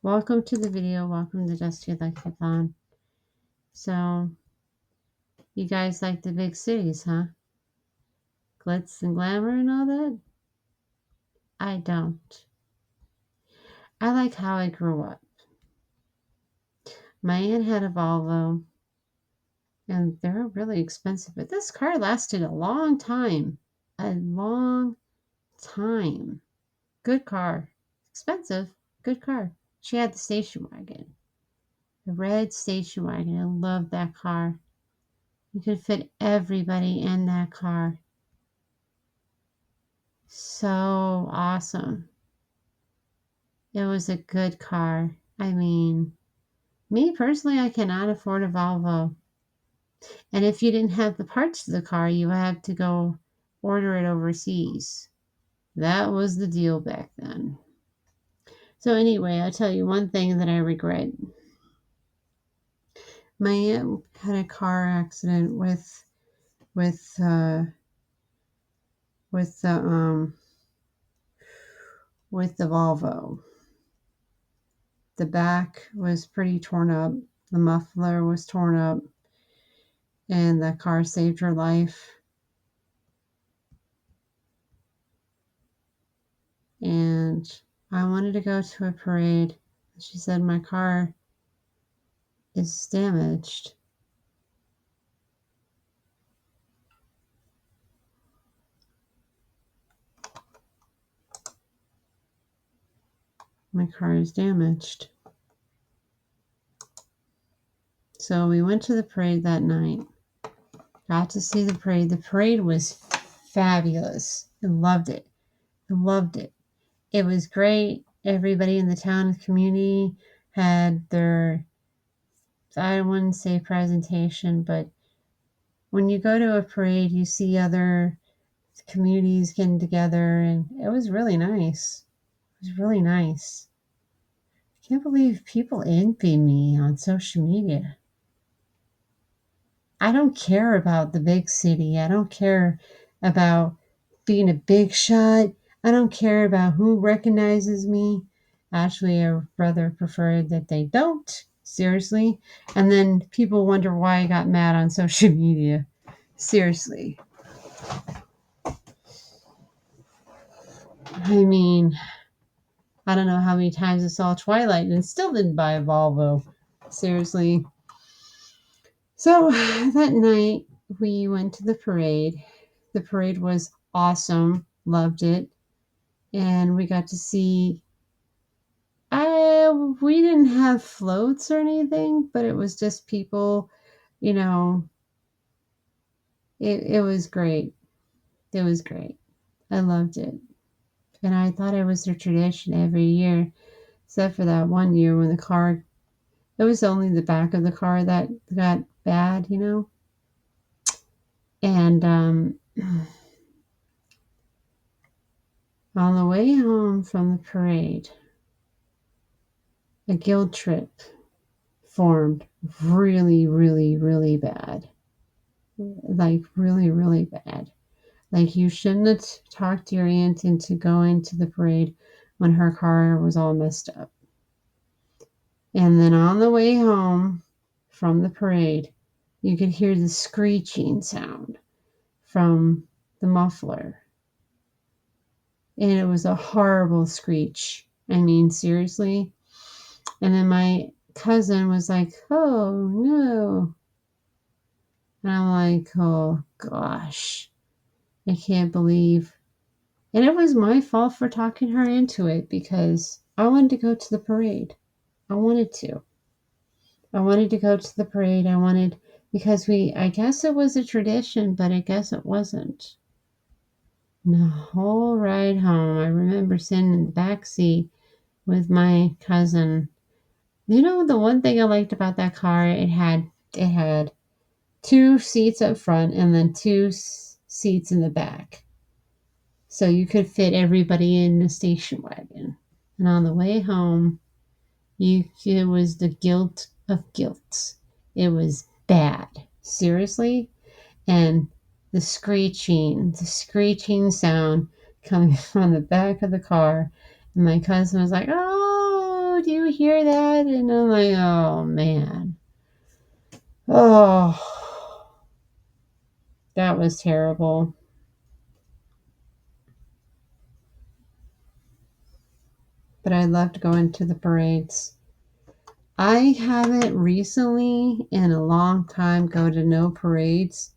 Welcome to the video. Welcome to Dusty Electric-On. So, you guys like the big cities, huh? Glitz and glamour and all that? I don't. I like how I grew up. My aunt had a Volvo, and they're really expensive, but this car lasted a long time. A long time. Good car. Expensive. Good car. She had the station wagon. The red station wagon. I love that car. You could fit everybody in that car. So awesome. It was a good car. I mean, me personally, I cannot afford a Volvo. And if you didn't have the parts to the car, you had to go order it overseas. That was the deal back then. So anyway, I'll tell you one thing that I regret. My aunt had a car accident with uh with the with the Volvo. The back was pretty torn up. The muffler was torn up, and the car saved her life. And I wanted to go to a parade. She said, my car is damaged. My car is damaged. So we went to the parade that night. Got to see the parade. The parade was fabulous. I loved it. I loved it. It was great. Everybody in the town and community had their, I wouldn't say presentation, but when you go to a parade, you see other communities getting together, and it was really nice. It was really nice. I can't believe people envy me on social media. I don't care about the big city. I don't care about being a big shot. I don't care about who recognizes me. Actually, I would rather prefer that they don't. Seriously. And then people wonder why I got mad on social media. Seriously. I mean, I don't know how many times I saw Twilight and still didn't buy a Volvo. Seriously. So that night we went to the parade. The parade was awesome. Loved it. And we got to see, we didn't have floats or anything, but it was just people, you know, it was great. It was great. I loved it. And I thought it was a tradition every year, except for that one year when the car, it was only the back of the car that got bad, And on the way home from the parade, a guilt trip formed really, really, really bad. Like, really, really bad. Like, you shouldn't have talked your aunt into going to the parade when her car was all messed up. And then on the way home from the parade, you could hear the screeching sound from the muffler. And it was a horrible screech. I mean, seriously. And then my cousin was like, oh no. And I'm like, oh gosh, I can't believe. And it was my fault for talking her into it because I wanted to go to the parade. I wanted to. I wanted to go to the parade. Because I guess it was a tradition, but I guess it wasn't. And the whole ride home, I remember sitting in the back seat with my cousin. You know, the one thing I liked about that car, it had two seats up front and then two seats in the back. So you could fit everybody in the station wagon. And on the way home, it was the guilt of guilt. It was bad. Seriously. And the screeching sound coming from the back of the car. And my cousin was like, oh, do you hear that?" And I'm like, "Oh, man. Oh, that was terrible." But I loved going to the parades. I haven't recently in a long time go to no parades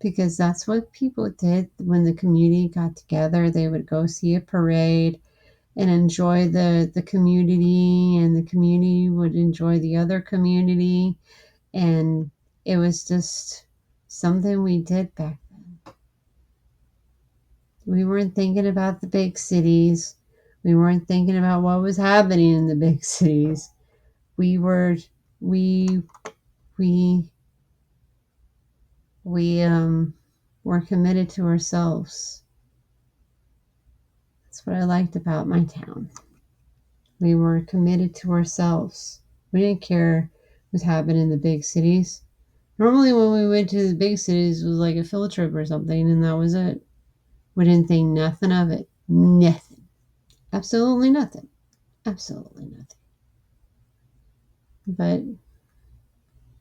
because that's what people did when the community got together. They would go see a parade and enjoy the community, and the community would enjoy the other community, and it was just something we did back then. We weren't thinking about the big cities. We weren't thinking about what was happening in the big cities. We were we we we were committed to ourselves. That's what I liked about my town. We were committed to ourselves. We didn't care what happened in the big cities. Normally, when we went to the big cities, it was like a field trip or something, and that was it. We didn't think nothing of it. Nothing. Absolutely nothing. Absolutely nothing. But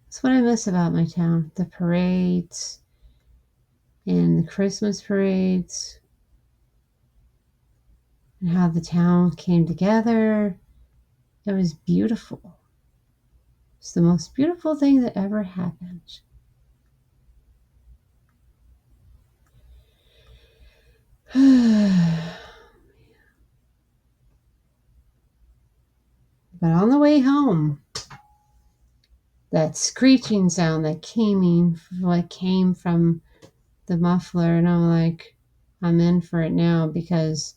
that's what I miss about my town: the parades and the Christmas parades, and how the town came together. It was beautiful. It's the most beautiful thing that ever happened. But on the way home, that screeching sound that came from the muffler, and I'm like, I'm in for it now because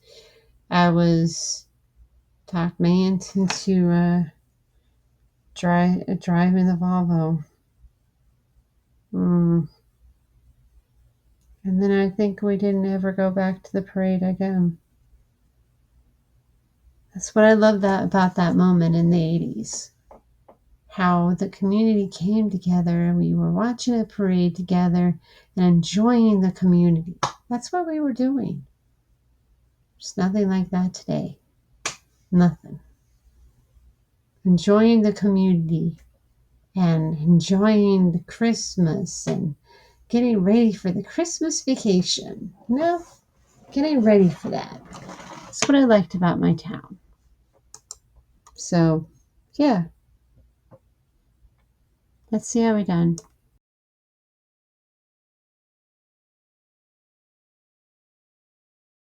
I was talked me into driving the Volvo. Mm. And then I think we didn't ever go back to the parade again. That's what I love about that moment in the 80s. How the community came together. We were watching a parade together and enjoying the community. That's what we were doing. There's nothing like that today. Nothing. Enjoying the community and enjoying the Christmas and getting ready for the Christmas vacation. No, getting ready for that. That's what I liked about my town. So, yeah, let's see how we done.